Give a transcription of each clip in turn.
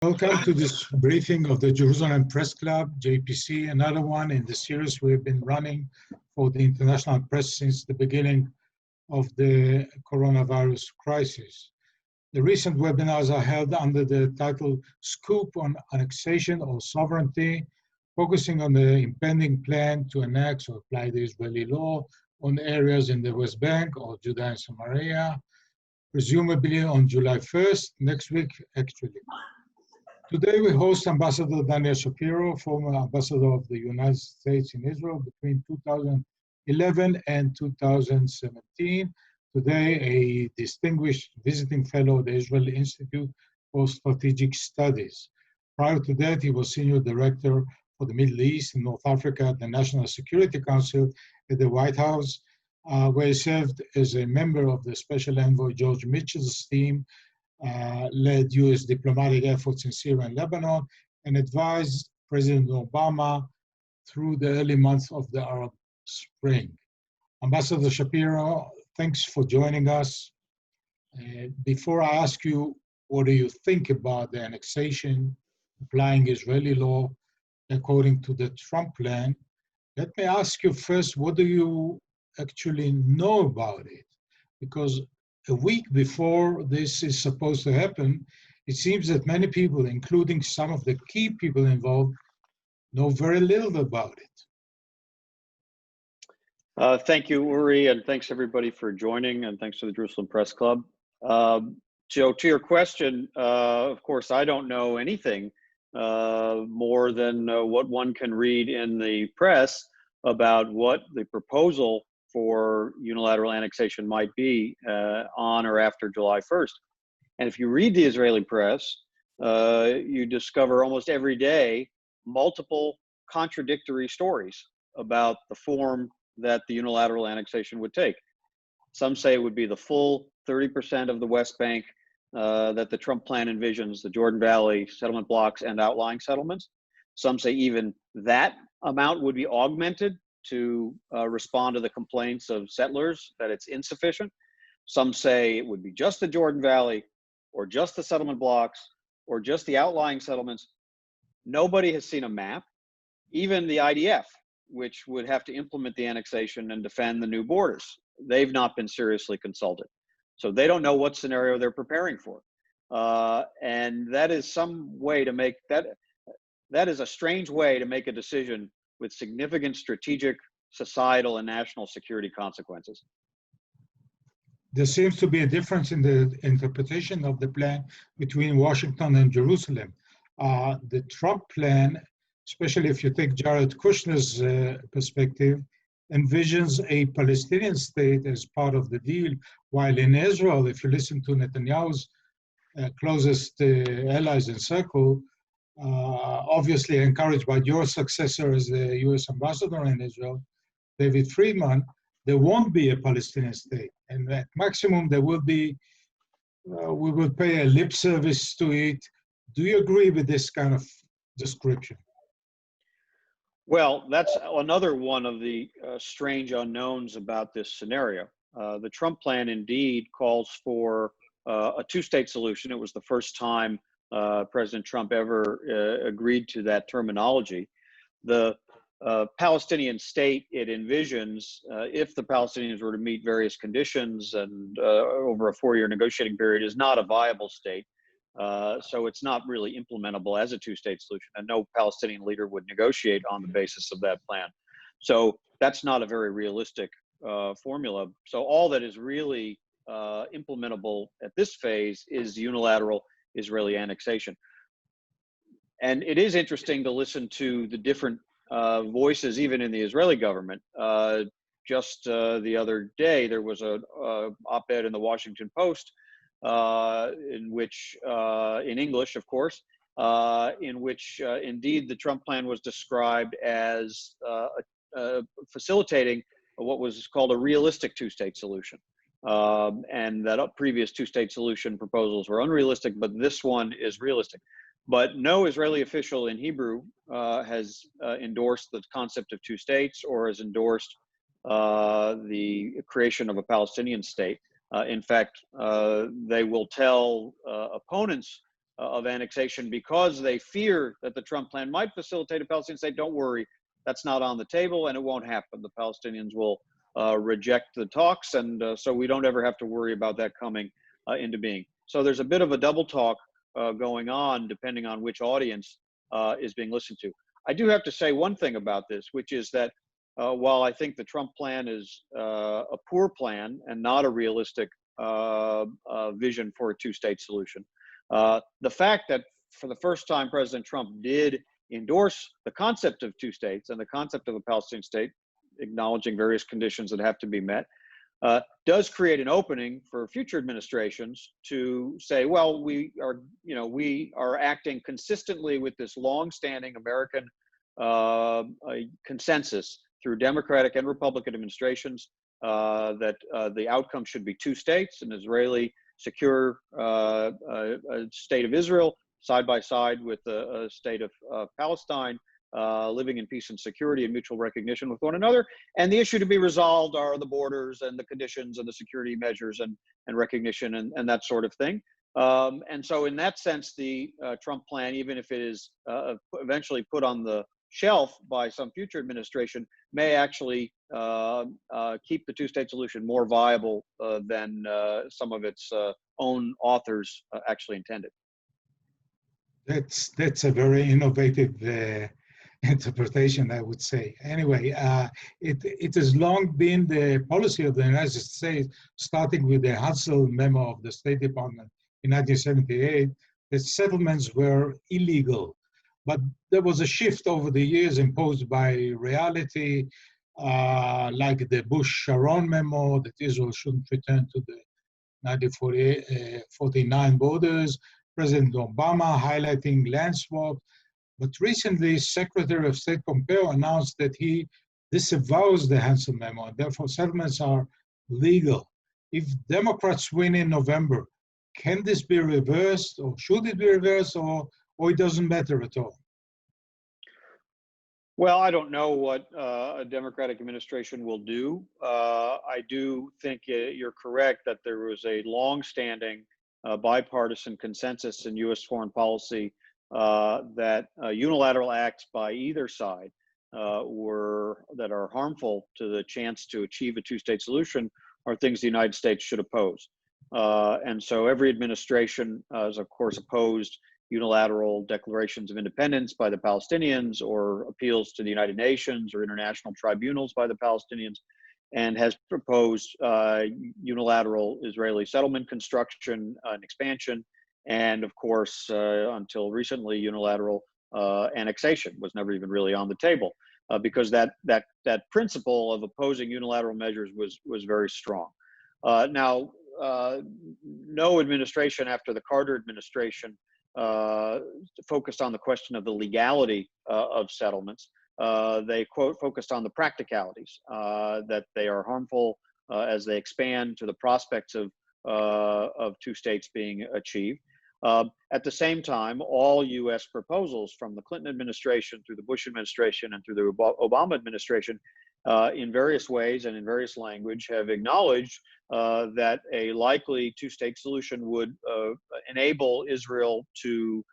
Welcome to this briefing of the Jerusalem Press Club, JPC, another one in the series we've been running for the international press since the beginning of the coronavirus crisis. The recent webinars are held under the title Scoop on Annexation or Sovereignty, focusing on the impending plan to annex or apply the Israeli law on areas in the West Bank or Judea and Samaria, presumably on July 1st, next week actually. Today we host Ambassador Daniel Shapiro, former ambassador of the United States in Israel between 2011 and 2017. Today a distinguished visiting fellow of the Israeli Institute for Strategic Studies. Prior to that, he was senior director for the Middle East and North Africa at the National Security Council at the White House, where he served as a member of the Special Envoy George Mitchell's team, led U.S. diplomatic efforts in Syria and Lebanon, and advised President Obama through the early months of the Arab Spring. Ambassador Shapiro, thanks for joining us. Before I ask you, what do you think about the annexation, applying Israeli law according to the Trump plan? Let me ask you first, what do you actually know about it? Because a week before this is supposed to happen, it seems that many people, including some of the key people involved, know very little about it. Thank you, Uri, and thanks everybody for joining, and thanks to the Jerusalem Press Club. Joe, to your question, of course, I don't know anything more than what one can read in the press about what the proposal for unilateral annexation might be on or after July 1st. And if you read the Israeli press, you discover almost every day multiple contradictory stories about the form that the unilateral annexation would take. Some say it would be the full 30% of the West Bank that the Trump plan envisions, the Jordan Valley settlement blocks and outlying settlements. Some say even that amount would be augmented to respond to the complaints of settlers that it's insufficient. Some say it would be just the Jordan Valley or just the settlement blocks or just the outlying settlements. Nobody has seen a map. Even the IDF, which would have to implement the annexation and defend the new borders, they've not been seriously consulted. So they don't know what scenario they're preparing for. And that is some way to make that is a strange way to make a decision with significant strategic, societal, and national security consequences. There seems to be a difference in the interpretation of the plan between Washington and Jerusalem. The Trump plan, especially if you take Jared Kushner's perspective, envisions a Palestinian state as part of the deal, while in Israel, if you listen to Netanyahu's closest allies and circle, obviously encouraged by your successor as the U.S. ambassador in Israel, David Friedman, there won't be a Palestinian state. And at maximum, there will be, we will pay a lip service to it. Do you agree with this kind of description? Well, that's another one of the strange unknowns about this scenario. The Trump plan indeed calls for a two-state solution. It was the first time President Trump ever agreed to that terminology. The Palestinian state it envisions, if the Palestinians were to meet various conditions and over a 4-year negotiating period, is not a viable state. So it's not really implementable as a two-state solution, and no Palestinian leader would negotiate on the basis of that plan. So that's not a very realistic formula. So all that is really implementable at this phase is unilateral Israeli annexation. And it is interesting to listen to the different voices, even in the Israeli government. Just the other day, there was a op-ed in the Washington Post in which, in English, of course, in which indeed the Trump plan was described as facilitating what was called a realistic two-state solution. And that previous two-state solution proposals were unrealistic, but this one is realistic. But no Israeli official in Hebrew has endorsed the concept of two states or has endorsed the creation of a Palestinian state. In fact, they will tell opponents of annexation because they fear that the Trump plan might facilitate a Palestinian state, don't worry, that's not on the table and it won't happen. The Palestinians will reject the talks, and so we don't ever have to worry about that coming into being. So there's a bit of a double talk going on depending on which audience is being listened to. I do have to say one thing about this, which is that while I think the Trump plan is a poor plan and not a realistic vision for a two-state solution, the fact that for the first time President Trump did endorse the concept of two states and the concept of a Palestinian state, acknowledging various conditions that have to be met, does create an opening for future administrations to say, well, we are acting consistently with this long-standing American consensus through Democratic and Republican administrations that the outcome should be two states, an Israeli secure state of Israel side by side with a state of Palestine, living in peace and security and mutual recognition with one another. And the issue to be resolved are the borders and the conditions and the security measures and recognition and that sort of thing. And so in that sense, the Trump plan, even if it is eventually put on the shelf by some future administration, may actually keep the two-state solution more viable than some of its own authors actually intended. That's a very innovative interpretation, I would say. Anyway, it has long been the policy of the United States, starting with the Hansel memo of the State Department in 1978, that settlements were illegal. But there was a shift over the years imposed by reality, like the Bush-Sharon memo that Israel shouldn't return to the 1949 borders, President Obama highlighting land swap. But recently, Secretary of State Pompeo announced that he disavows the Hansel memo, and therefore settlements are legal. If Democrats win in November, can this be reversed, or should it be reversed, or it doesn't matter at all? Well, I don't know what a Democratic administration will do. I do think you're correct that there was a long-standing bipartisan consensus in U.S. foreign policy that unilateral acts by either side that are harmful to the chance to achieve a two-state solution are things the United States should oppose. And so every administration has, of course, opposed unilateral declarations of independence by the Palestinians or appeals to the United Nations or international tribunals by the Palestinians, and has proposed unilateral Israeli settlement construction and expansion, and of course, until recently, unilateral annexation was never even really on the table because that principle of opposing unilateral measures was very strong. Now, no administration after the Carter administration focused on the question of the legality of settlements. They focused on the practicalities, that they are harmful as they expand to the prospects of two states being achieved. At the same time, all U.S. proposals from the Clinton administration through the Bush administration and through the Obama administration in various ways and in various language have acknowledged that a likely two-state solution would enable Israel to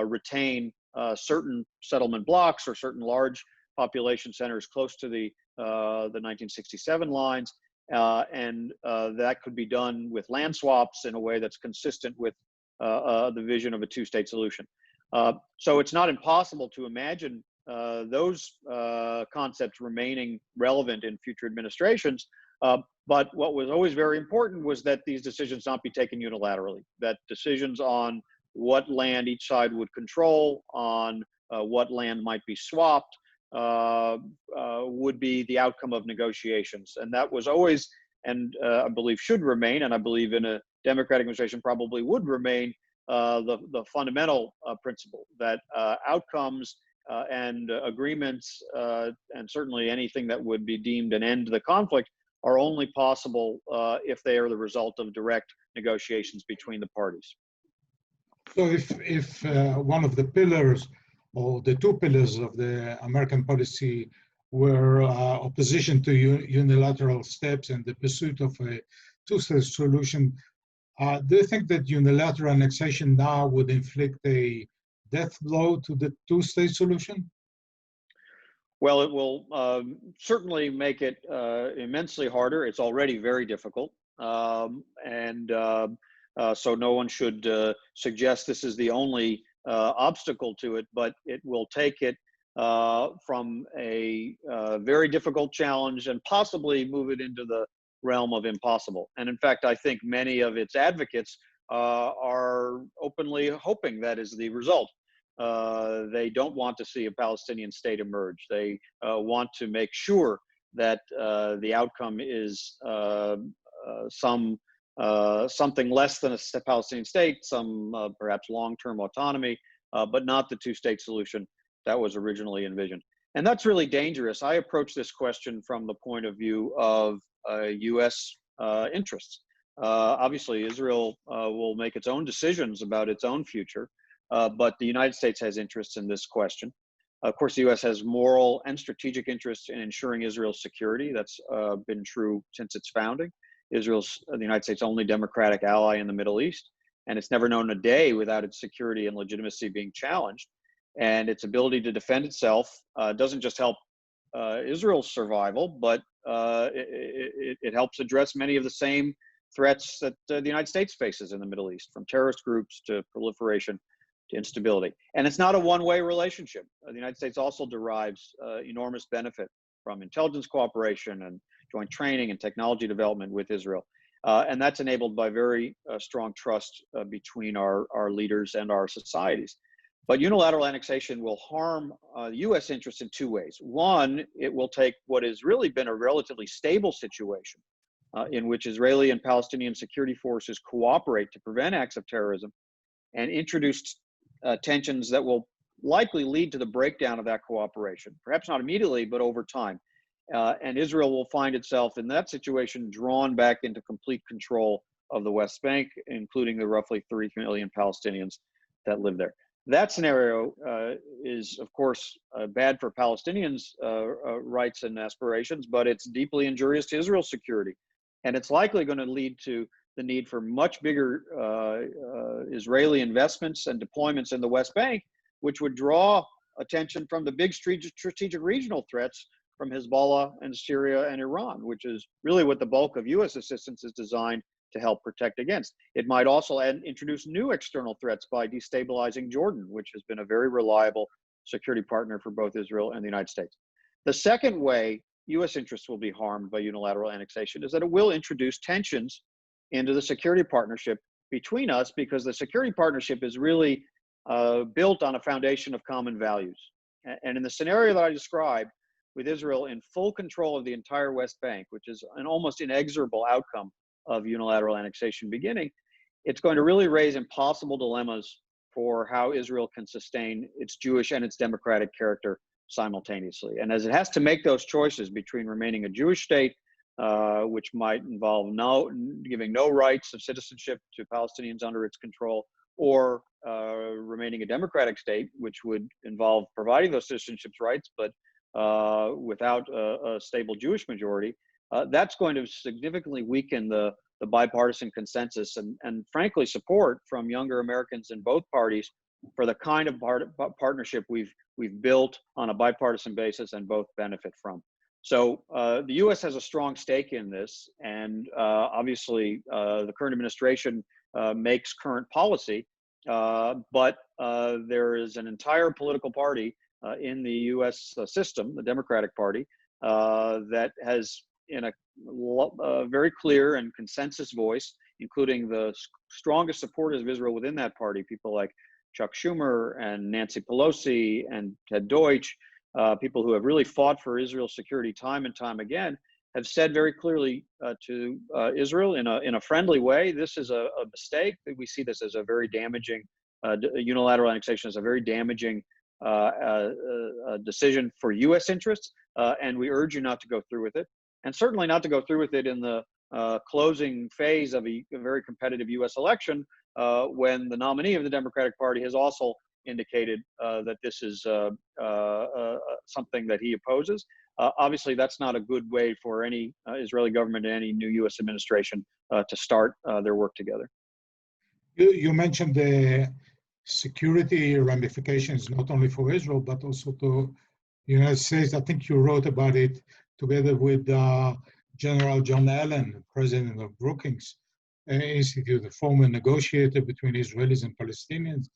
retain certain settlement blocks or certain large population centers close to the 1967 lines, and that could be done with land swaps in a way that's consistent with the vision of a two-state solution. So it's not impossible to imagine those concepts remaining relevant in future administrations. But what was always very important was that these decisions not be taken unilaterally, that decisions on what land each side would control, on what land might be swapped, would be the outcome of negotiations. And that was always, and I believe should remain, and I believe in a Democratic administration probably would remain, the fundamental principle that outcomes and agreements, and certainly anything that would be deemed an end to the conflict, are only possible if they are the result of direct negotiations between the parties. So if one of the pillars or the two pillars of the American policy were opposition to unilateral steps and the pursuit of a two-state solution, Do you think that unilateral annexation now would inflict a death blow to the two-state solution? Well, it will certainly make it immensely harder. It's already very difficult. So no one should suggest this is the only obstacle to it, but it will take it from a very difficult challenge and possibly move it into the realm of impossible. And in fact, I think many of its advocates are openly hoping that is the result. They don't want to see a Palestinian state emerge. They want to make sure that the outcome is something less than a Palestinian state, some perhaps long-term autonomy, but not the two-state solution that was originally envisioned. And that's really dangerous. I approach this question from the point of view of U.S. Interests. Obviously, Israel will make its own decisions about its own future, but the United States has interests in this question. Of course, the U.S. has moral and strategic interests in ensuring Israel's security. That's been true since its founding. Israel's the United States' only democratic ally in the Middle East, and it's never known a day without its security and legitimacy being challenged. And its ability to defend itself doesn't just help Israel's survival, but it helps address many of the same threats that the United States faces in the Middle East, from terrorist groups to proliferation to instability. And it's not a one-way relationship. The United States also derives enormous benefit from intelligence cooperation and joint training and technology development with Israel. And that's enabled by very strong trust between our leaders and our societies. But unilateral annexation will harm U.S. interests in two ways. One, it will take what has really been a relatively stable situation in which Israeli and Palestinian security forces cooperate to prevent acts of terrorism and introduce tensions that will likely lead to the breakdown of that cooperation, perhaps not immediately, but over time. And Israel will find itself in that situation drawn back into complete control of the West Bank, including the roughly 3 million Palestinians that live there. That scenario is, of course, bad for Palestinians' rights and aspirations, but it's deeply injurious to Israel's security. And it's likely going to lead to the need for much bigger Israeli investments and deployments in the West Bank, which would draw attention from the big strategic regional threats from Hezbollah and Syria and Iran, which is really what the bulk of U.S. assistance is designed to help protect against. It might also introduce new external threats by destabilizing Jordan, which has been a very reliable security partner for both Israel and the United States. The second way U.S. interests will be harmed by unilateral annexation is that it will introduce tensions into the security partnership between us, because the security partnership is really built on a foundation of common values. And in the scenario that I described, with Israel in full control of the entire West Bank, which is an almost inexorable outcome of unilateral annexation beginning, it's going to really raise impossible dilemmas for how Israel can sustain its Jewish and its democratic character simultaneously. And as it has to make those choices between remaining a Jewish state, which might involve giving no rights of citizenship to Palestinians under its control, or remaining a democratic state, which would involve providing those citizenship rights, but without a stable Jewish majority, that's going to significantly weaken the bipartisan consensus and frankly support from younger Americans in both parties for the kind of partnership we've built on a bipartisan basis and both benefit from. So the U.S. has a strong stake in this, and obviously the current administration makes current policy, but there is an entire political party in the U.S. System, the Democratic Party, that has, in a very clear and consensus voice, including the strongest supporters of Israel within that party, people like Chuck Schumer and Nancy Pelosi and Ted Deutsch, people who have really fought for Israel's security time and time again, have said very clearly to Israel in a friendly way, this is a mistake. We see this as a very damaging, unilateral annexation as a very damaging decision for U.S. interests, and we urge you not to go through with it, and certainly not to go through with it in the closing phase of a very competitive U.S. election, when the nominee of the Democratic Party has also indicated that this is something that he opposes. Obviously, that's not a good way for any Israeli government and any new U.S. administration to start their work together. You mentioned the security ramifications, not only for Israel, but also to the United States. I think you wrote about it together with General John Allen, president of Brookings Institute, a former negotiator between Israelis and Palestinians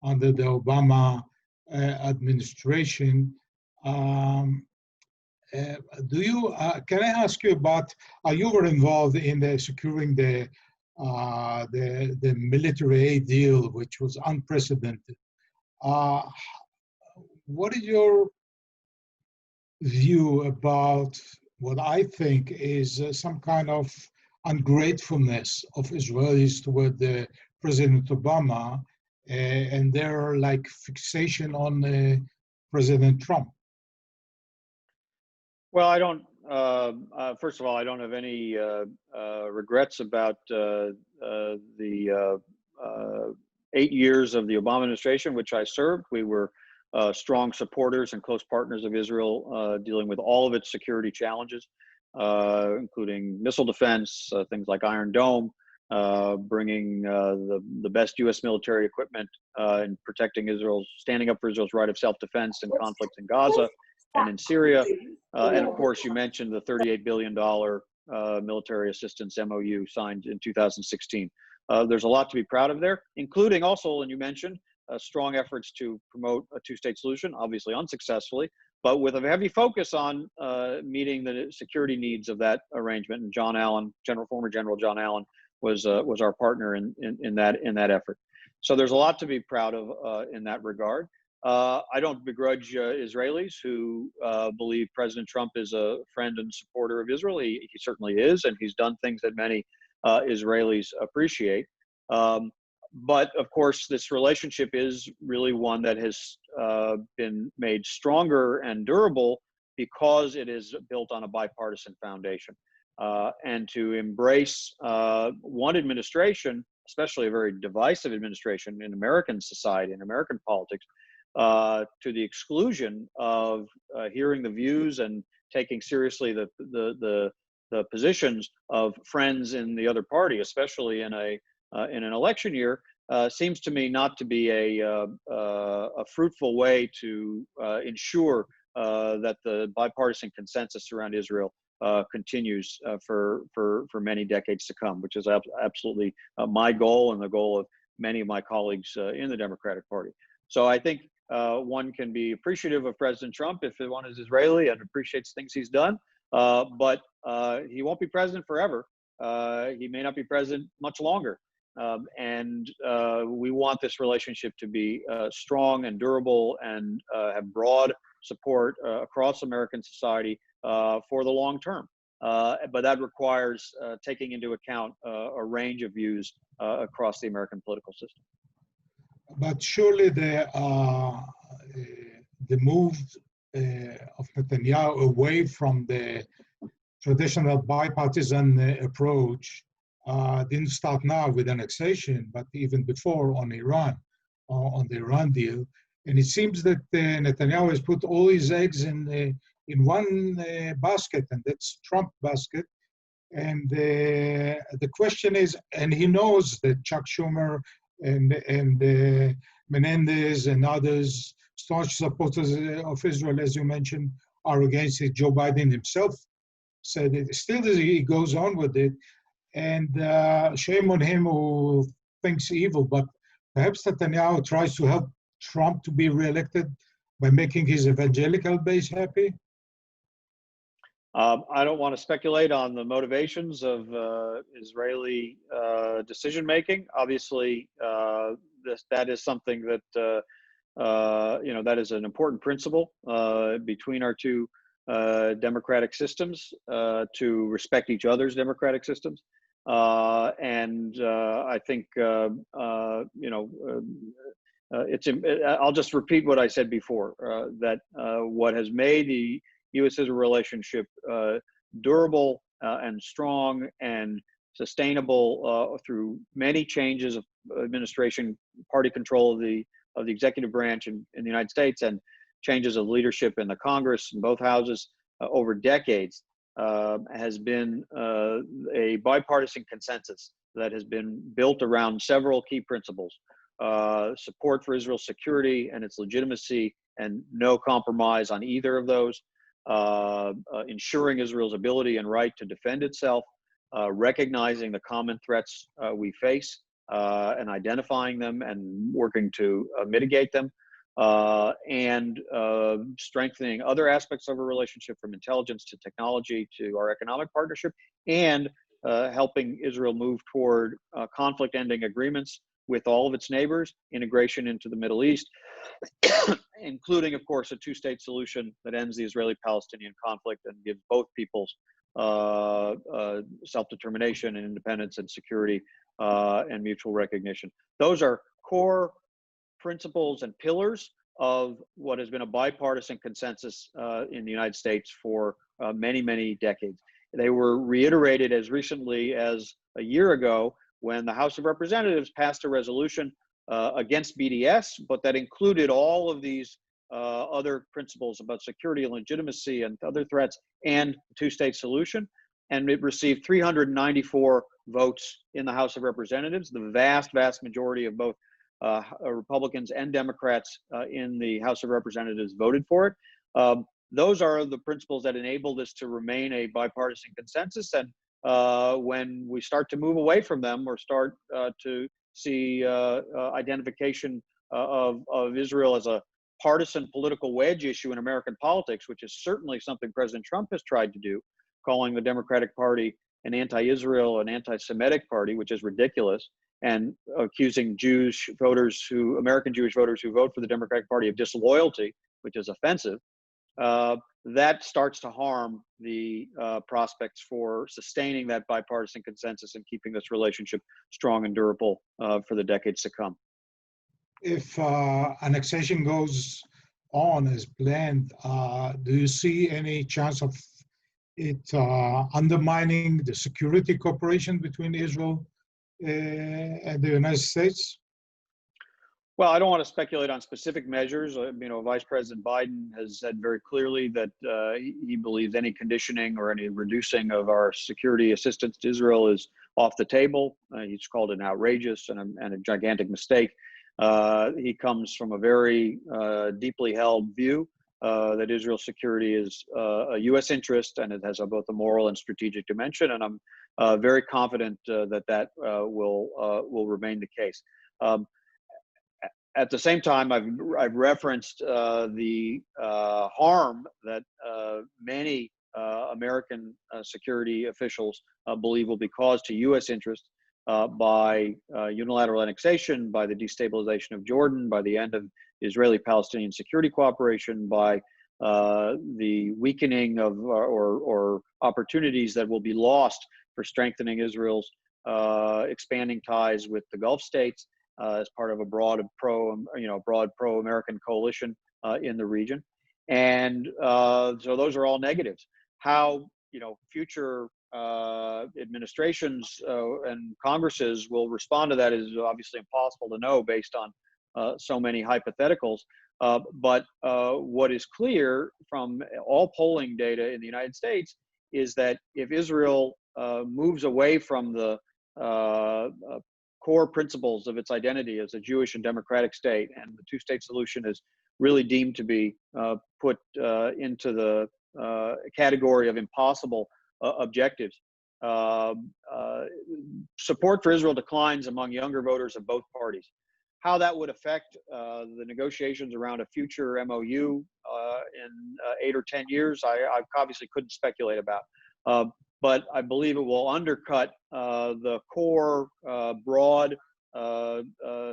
under the Obama administration. Can I ask you about, you were involved in the securing the military aid deal, which was unprecedented. What is your view about what I think is some kind of ungratefulness of Israelis toward President Obama and their like fixation on President Trump? Well, I don't. First of all, I don't have any regrets about the 8 years of the Obama administration, which I served. We were strong supporters and close partners of Israel, dealing with all of its security challenges, including missile defense, things like Iron Dome, bringing the best U.S. military equipment and protecting Israel's, standing up for Israel's right of self-defense in conflicts in Gaza and in Syria. And of course, you mentioned the $38 billion military assistance MOU signed in 2016. There's a lot to be proud of there, including also, and you mentioned, strong efforts to promote a two-state solution, obviously unsuccessfully, but with a heavy focus on meeting the security needs of that arrangement. And John Allen, former General John Allen, was our partner in that effort. So there's a lot to be proud of in that regard. I don't begrudge Israelis who believe President Trump is a friend and supporter of Israel. He certainly is, and he's done things that many Israelis appreciate. But of course, this relationship is really one that has been made stronger and durable because it is built on a bipartisan foundation. And to embrace one administration, especially a very divisive administration in American society and American politics, to the exclusion of hearing the views and taking seriously the positions of friends in the other party, especially in an election year, seems to me not to be a fruitful way to ensure that the bipartisan consensus around Israel continues for many decades to come, which is absolutely my goal and the goal of many of my colleagues in the Democratic Party. So I think one can be appreciative of President Trump if one is Israeli and appreciates things he's done, but he won't be president forever. He may not be president much longer. And we want this relationship to be strong and durable and have broad support across American society for the long term. But that requires taking into account a range of views across the American political system. But surely the move of Netanyahu away from the traditional bipartisan approach didn't start now with annexation, but even before on Iran, on the Iran deal. And it seems that Netanyahu has put all his eggs in one basket, and that's Trump basket. And the question is, and he knows that Chuck Schumer and Menendez and others, staunch supporters of Israel, as you mentioned, are against it. Joe Biden himself said it. Still, he goes on with it. And shame on him who thinks evil, but perhaps Netanyahu tries to help Trump to be reelected by making his evangelical base happy? I don't want to speculate on the motivations of Israeli decision-making. Obviously, that is something that, that is an important principle between our two democratic systems, to respect each other's democratic systems. And I think, I'll just repeat what I said before, that what has made the U.S.-Israel relationship durable and strong and sustainable through many changes of administration, party control of the executive branch in the United States, and changes of leadership in the Congress in both houses over decades, has been a bipartisan consensus that has been built around several key principles: support for Israel's security and its legitimacy, and no compromise on either of those; ensuring Israel's ability and right to defend itself; recognizing the common threats we face and identifying them and working to mitigate them; and strengthening other aspects of our relationship, from intelligence to technology to our economic partnership, and helping Israel move toward conflict-ending agreements with all of its neighbors, integration into the Middle East, including, of course, a two-state solution that ends the Israeli-Palestinian conflict and gives both peoples self-determination and independence and security and mutual recognition. Those are core principles and pillars of what has been a bipartisan consensus in the United States for many, many decades. They were reiterated as recently as a year ago when the House of Representatives passed a resolution against BDS, but that included all of these other principles about security and legitimacy and other threats and the two-state solution. And it received 394 votes in the House of Representatives. The vast, vast majority of both Republicans and Democrats in the House of Representatives voted for it. Those are the principles that enable this to remain a bipartisan consensus. And when we start to move away from them or start to see identification of Israel as a partisan political wedge issue in American politics, which is certainly something President Trump has tried to do, calling the Democratic Party an anti-Israel, an anti-Semitic party, which is ridiculous, and accusing Jewish voters American Jewish voters who vote for the Democratic Party of disloyalty, which is offensive. That starts to harm the prospects for sustaining that bipartisan consensus and keeping this relationship strong and durable for the decades to come. If annexation goes on as planned, do you see any chance of it undermining the security cooperation between Israel and the United States? Well, I don't want to speculate on specific measures. Vice President Biden has said very clearly that he believes any conditioning or any reducing of our security assistance to Israel is off the table. He's called it outrageous and a gigantic mistake. He comes from a very deeply held view that Israel's security is a U.S. interest, and it has both a moral and strategic dimension. And I'm very confident that will remain the case. At the same time, I've referenced the harm that many American security officials believe will be caused to U.S. interests by unilateral annexation, by the destabilization of Jordan, by the end of Israeli-Palestinian security cooperation, by the weakening of or opportunities that will be lost for strengthening Israel's expanding ties with the Gulf states as part of a broad pro-American coalition in the region. And so those are all negatives. How future administrations and Congresses will respond to that is obviously impossible to know based on so many hypotheticals. But what is clear from all polling data in the United States is that if Israel moves away from the core principles of its identity as a Jewish and democratic state, and the two-state solution is really deemed to be put into the category of impossible objectives, support for Israel declines among younger voters of both parties. How that would affect the negotiations around a future MOU in 8 or 10 years, I obviously couldn't speculate about. But I believe it will undercut the core, broad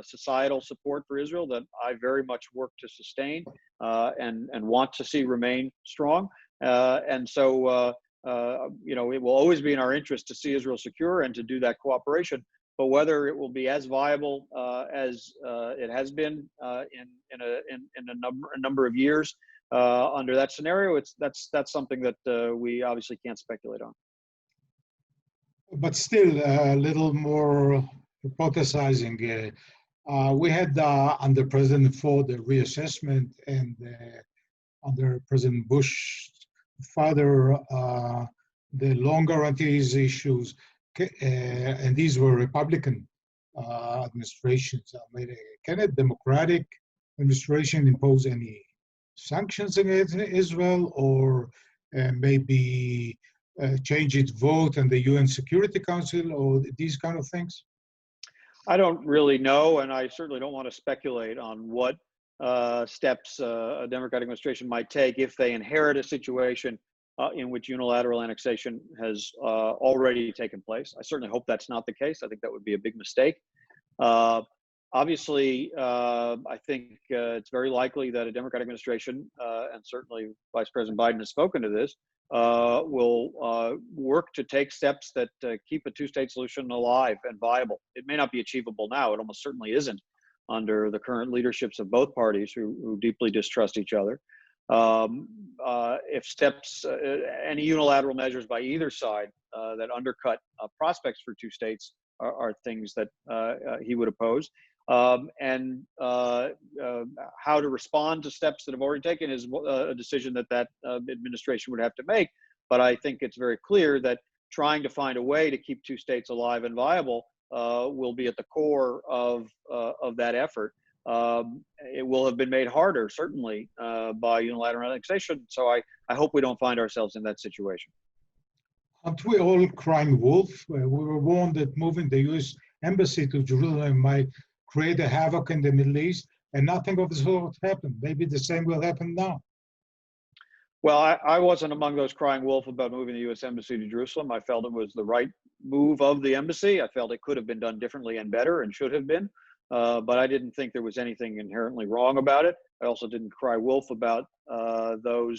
societal support for Israel that I very much work to sustain and want to see remain strong. And so, it will always be in our interest to see Israel secure and to do that cooperation. But whether it will be as viable as it has been in a number of years under that scenario, that's something that we obviously can't speculate on. But still, a little more hypothesizing. We had under President Ford a reassessment, and under President Bush, further the loan guarantees issues. and these were Republican administrations. I mean, can a Democratic administration impose any sanctions against Israel, or maybe change its vote in the UN Security Council, or these kind of things? I don't really know, and I certainly don't want to speculate on what steps a Democratic administration might take if they inherit a situation in which unilateral annexation has already taken place. I certainly hope that's not the case. I think that would be a big mistake. Obviously, I think it's very likely that a Democratic administration, and certainly Vice President Biden has spoken to this, will work to take steps that keep a two-state solution alive and viable. It may not be achievable now. It almost certainly isn't under the current leaderships of both parties who deeply distrust each other. If steps, any unilateral measures by either side that undercut prospects for two states are things that he would oppose. And how to respond to steps that have already taken is a decision that administration would have to make. But I think it's very clear that trying to find a way to keep two states alive and viable will be at the core of that effort. It will have been made harder, certainly, by unilateral annexation. So I hope we don't find ourselves in that situation. Aren't we all crying wolf? We were warned that moving the U.S. embassy to Jerusalem might create a havoc in the Middle East, and nothing of the sort happened. Maybe the same will happen now. Well, I wasn't among those crying wolf about moving the U.S. embassy to Jerusalem. I felt it was the right move of the embassy. I felt it could have been done differently and better and should have been. But I didn't think there was anything inherently wrong about it. I also didn't cry wolf about the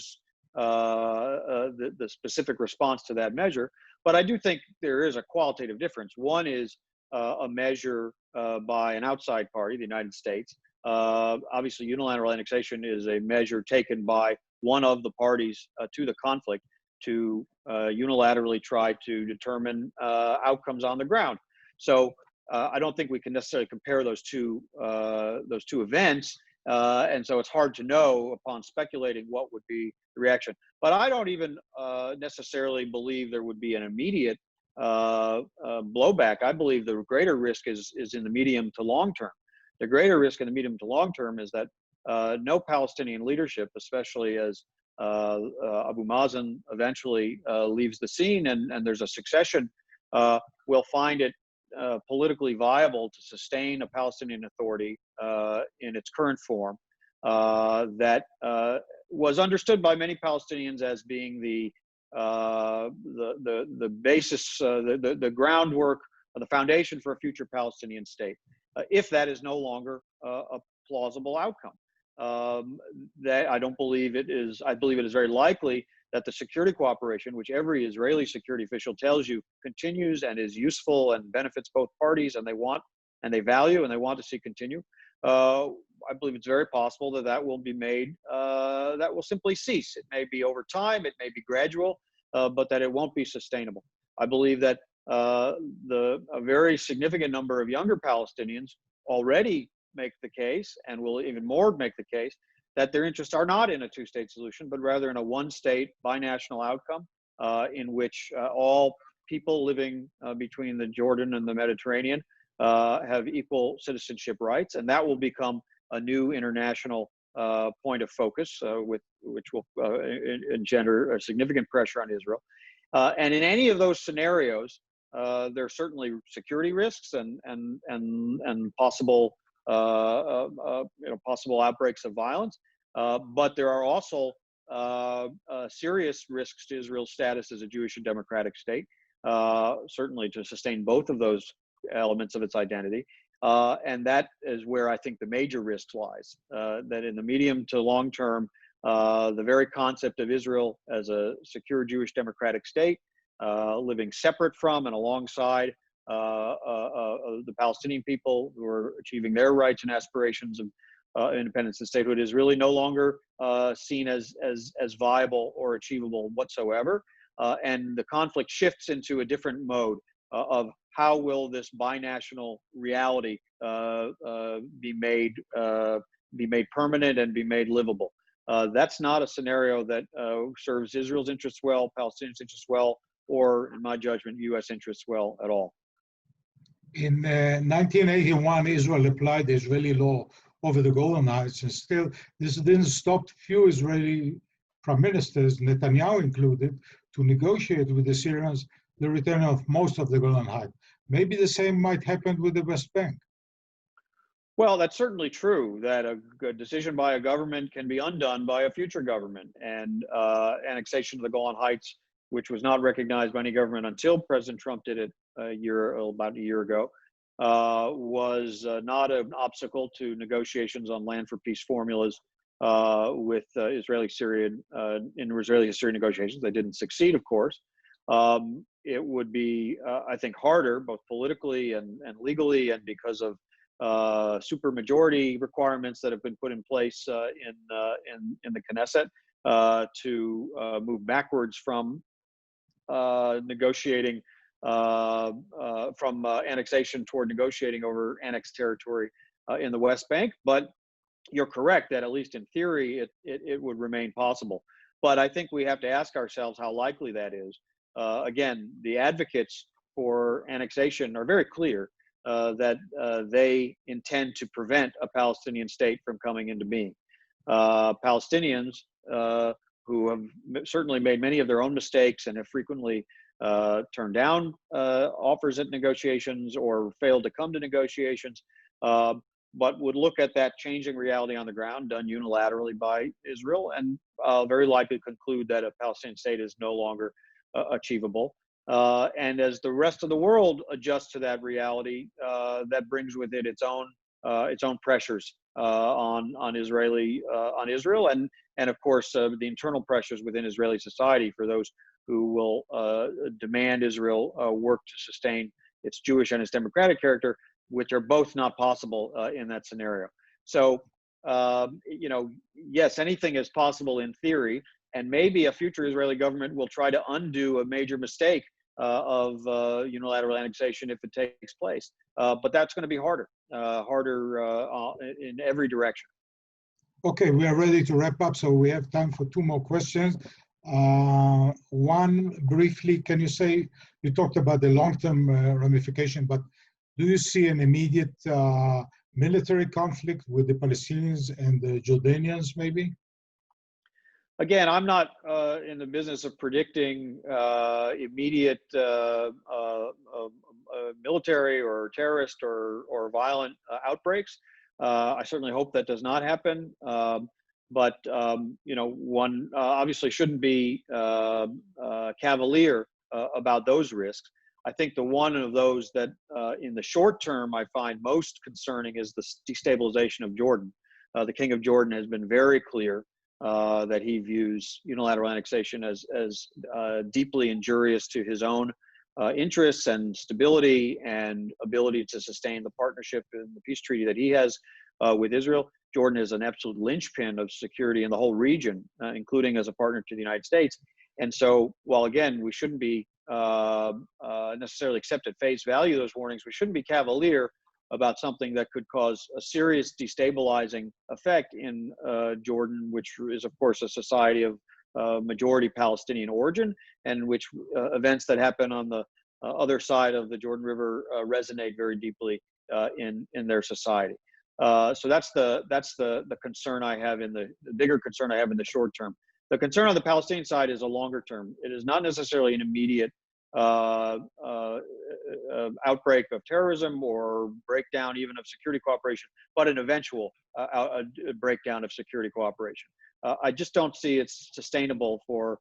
specific response to that measure. But I do think there is a qualitative difference. One is a measure by an outside party, the United States. Obviously, unilateral annexation is a measure taken by one of the parties to the conflict to unilaterally try to determine outcomes on the ground. So I don't think we can necessarily compare those two events, and so it's hard to know upon speculating what would be the reaction. But I don't even necessarily believe there would be an immediate blowback. I believe the greater risk is in the medium to long term. The greater risk in the medium to long term is that no Palestinian leadership, especially as Abu Mazen eventually leaves the scene and there's a succession, will find it politically viable to sustain a Palestinian Authority in its current form that was understood by many Palestinians as being the basis, the groundwork, the foundation for a future Palestinian state. If that is no longer a plausible outcome, that I don't believe it is. I believe it is very likely that the security cooperation, which every Israeli security official tells you continues and is useful and benefits both parties, and they want and they value and they want to see continue. I believe it's very possible that will be made, that will simply cease. It may be over time, it may be gradual, but that it won't be sustainable. I believe that a very significant number of younger Palestinians already make the case, and will even more make the case, that their interests are not in a two-state solution, but rather in a one-state binational outcome in which all people living between the Jordan and the Mediterranean have equal citizenship rights, and that will become a new international point of focus, which will engender a significant pressure on Israel. And in any of those scenarios, there are certainly security risks and possible possible outbreaks of violence, but there are also serious risks to Israel's status as a Jewish and democratic state, certainly to sustain both of those elements of its identity. And that is where I think the major risk lies, that in the medium to long term, the very concept of Israel as a secure Jewish democratic state, living separate from and alongside the Palestinian people who are achieving their rights and aspirations of independence and statehood, is really no longer seen as viable or achievable whatsoever. And the conflict shifts into a different mode of how will this binational reality be made permanent and be made livable. That's not a scenario that serves Israel's interests well, Palestinians' interests well, or, in my judgment, U.S. interests well at all. In 1981, Israel applied the Israeli law over the Golan Heights, and still this didn't stop few Israeli prime ministers, Netanyahu included, to negotiate with the Syrians the return of most of the Golan Heights. Maybe the same might happen with the West Bank. Well, that's certainly true, that a decision by a government can be undone by a future government. And annexation of the Golan Heights, which was not recognized by any government until President Trump did it about a year ago, was not an obstacle to negotiations on land for peace formulas with Israeli-Syrian negotiations. They didn't succeed, of course. It would be, I think, harder, both politically and legally, and because of supermajority requirements that have been put in place in the Knesset to move backwards from negotiating from annexation toward negotiating over annexed territory in the West Bank. But you're correct that, at least in theory, it would remain possible. But I think we have to ask ourselves how likely that is. Again, the advocates for annexation are very clear that they intend to prevent a Palestinian state from coming into being. Palestinians who have certainly made many of their own mistakes and have frequently turned down offers at negotiations or failed to come to negotiations, but would look at that changing reality on the ground done unilaterally by Israel and very likely conclude that a Palestinian state is no longer achievable. And as the rest of the world adjusts to that reality, that brings with it its own pressures on Israel, and of course the internal pressures within Israeli society for those who will demand Israel work to sustain its Jewish and its democratic character, which are both not possible in that scenario. So, yes, anything is possible in theory, and maybe a future Israeli government will try to undo a major mistake of unilateral annexation if it takes place. But that's going to be harder in every direction. Okay, we are ready to wrap up, so we have time for two more questions. One, briefly, can you say, you talked about the long-term ramification, but do you see an immediate military conflict with the Palestinians and the Jordanians, maybe? Again, I'm not in the business of predicting immediate military or terrorist or violent outbreaks. I certainly hope that does not happen. But one obviously shouldn't be cavalier about those risks. I think the one of those that in the short term I find most concerning is the destabilization of Jordan. The King of Jordan has been very clear that he views unilateral annexation as deeply injurious to his own interests and stability and ability to sustain the partnership in the peace treaty that he has with Israel. Jordan is an absolute linchpin of security in the whole region, including as a partner to the United States. And so, while again, we shouldn't be necessarily accept at face value those warnings, we shouldn't be cavalier about something that could cause a serious destabilizing effect in Jordan, which is, of course, a society of majority Palestinian origin, and which events that happen on the other side of the Jordan River resonate very deeply in their society. So that's the concern I have the bigger concern I have in the short term. The concern on the Palestinian side is a longer term. It is not necessarily an immediate outbreak of terrorism or breakdown even of security cooperation, but an eventual breakdown of security cooperation. I just don't see it's sustainable for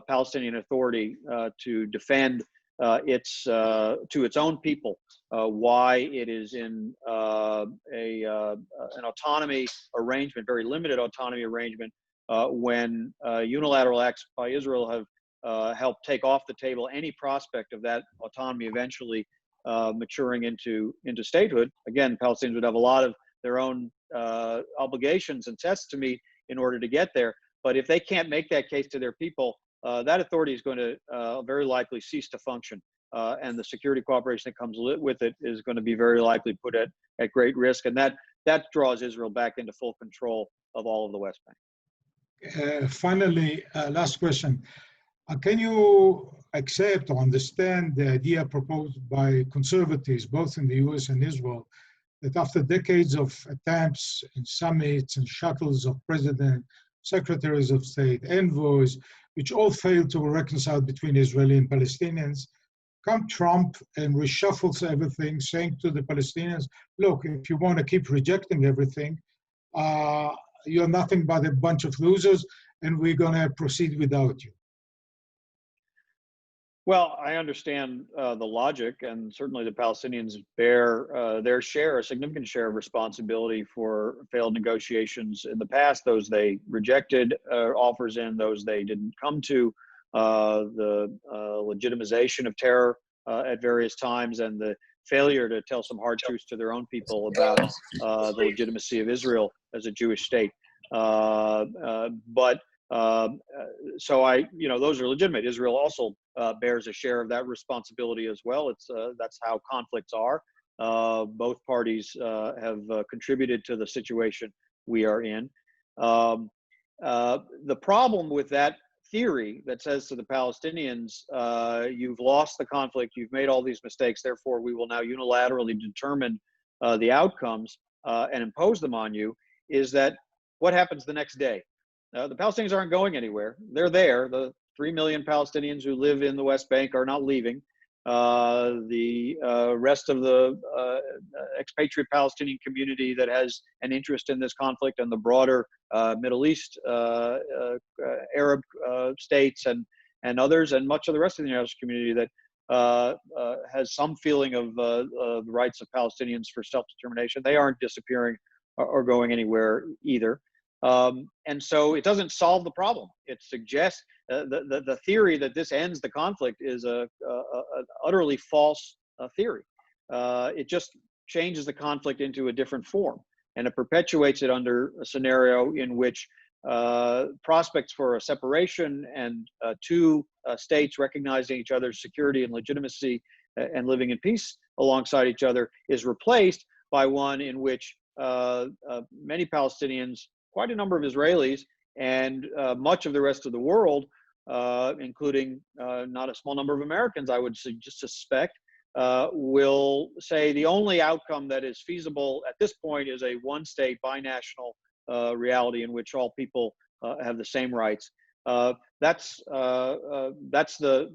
Palestinian Authority to defend to its own people why it is in an autonomy arrangement, very limited autonomy arrangement, when unilateral acts by Israel have helped take off the table any prospect of that autonomy eventually maturing into statehood. Again, Palestinians would have a lot of their own obligations and tests to meet in order to get there. But if they can't make that case to their people, that authority is going to very likely cease to function. And the security cooperation that comes with it is going to be very likely put at great risk. And that draws Israel back into full control of all of the West Bank. Finally, last question. Can you accept or understand the idea proposed by conservatives, both in the US and Israel, that after decades of attempts and summits and shuttles of president, secretaries of state, envoys, which all failed to reconcile between Israeli and Palestinians, come Trump and reshuffles everything, saying to the Palestinians, look, if you want to keep rejecting everything, you're nothing but a bunch of losers, and we're going to proceed without you. Well, I understand the logic, and certainly the Palestinians bear their share, a significant share of responsibility for failed negotiations in the past, those they rejected offers in, those they didn't come to, the legitimization of terror at various times, and the failure to tell some hard truths to their own people about the legitimacy of Israel as a Jewish state. So those are legitimate. Israel also bears a share of that responsibility as well. That's how conflicts are. Both parties have contributed to the situation we are in. The problem with that theory that says to the Palestinians, you've lost the conflict, you've made all these mistakes, therefore we will now unilaterally determine the outcomes and impose them on you, is that what happens the next day? The Palestinians aren't going anywhere. They're there. The 3 million Palestinians who live in the West Bank are not leaving. The rest of the expatriate Palestinian community that has an interest in this conflict, and the broader Middle East, Arab states and others, and much of the rest of the international community that has some feeling of the rights of Palestinians for self-determination, they aren't disappearing or going anywhere either. And so it doesn't solve the problem. It suggests the theory that this ends the conflict is an utterly false theory. It just changes the conflict into a different form, and it perpetuates it under a scenario in which prospects for a separation and two states recognizing each other's security and legitimacy and living in peace alongside each other is replaced by one in which many Palestinians, quite a number of Israelis, and much of the rest of the world, including not a small number of Americans, I would just suspect, will say the only outcome that is feasible at this point is a one-state binational reality in which all people have the same rights. That's the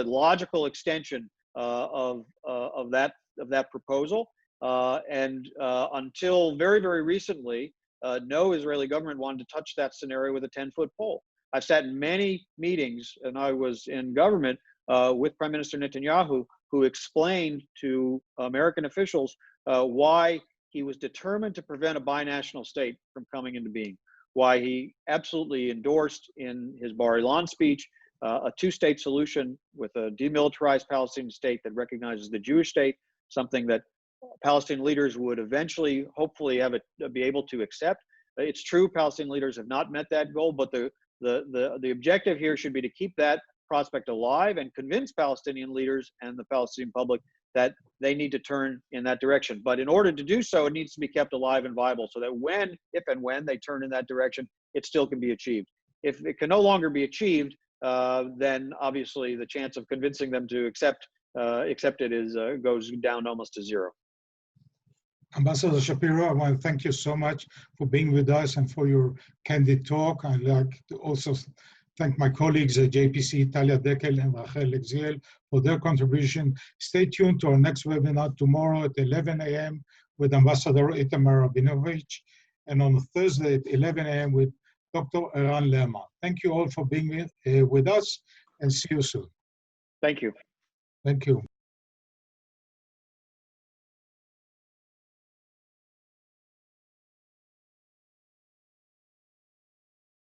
logical extension of that proposal. And until very, very recently, no Israeli government wanted to touch that scenario with a 10-foot pole. I've sat in many meetings, and I was in government with Prime Minister Netanyahu, who explained to American officials why he was determined to prevent a binational state from coming into being, why he absolutely endorsed in his Bar Ilan speech a two-state solution with a demilitarized Palestinian state that recognizes the Jewish state, something that Palestinian leaders would eventually, hopefully, be able to accept. It's true, Palestinian leaders have not met that goal, but the objective here should be to keep that prospect alive and convince Palestinian leaders and the Palestinian public that they need to turn in that direction. But in order to do so, it needs to be kept alive and viable, so that if and when they turn in that direction, it still can be achieved. If it can no longer be achieved, then obviously the chance of convincing them to accept it goes down almost to zero. Ambassador Shapiro, I want to thank you so much for being with us and for your candid talk. I'd like to also thank my colleagues at JPC, Talia Dekel and Rachel Lexiel, for their contribution. Stay tuned to our next webinar tomorrow at 11 a.m. with Ambassador Itamar Rabinovich, and on Thursday at 11 a.m. with Dr. Eran Lehman. Thank you all for being with us, and see you soon. Thank you. Thank you.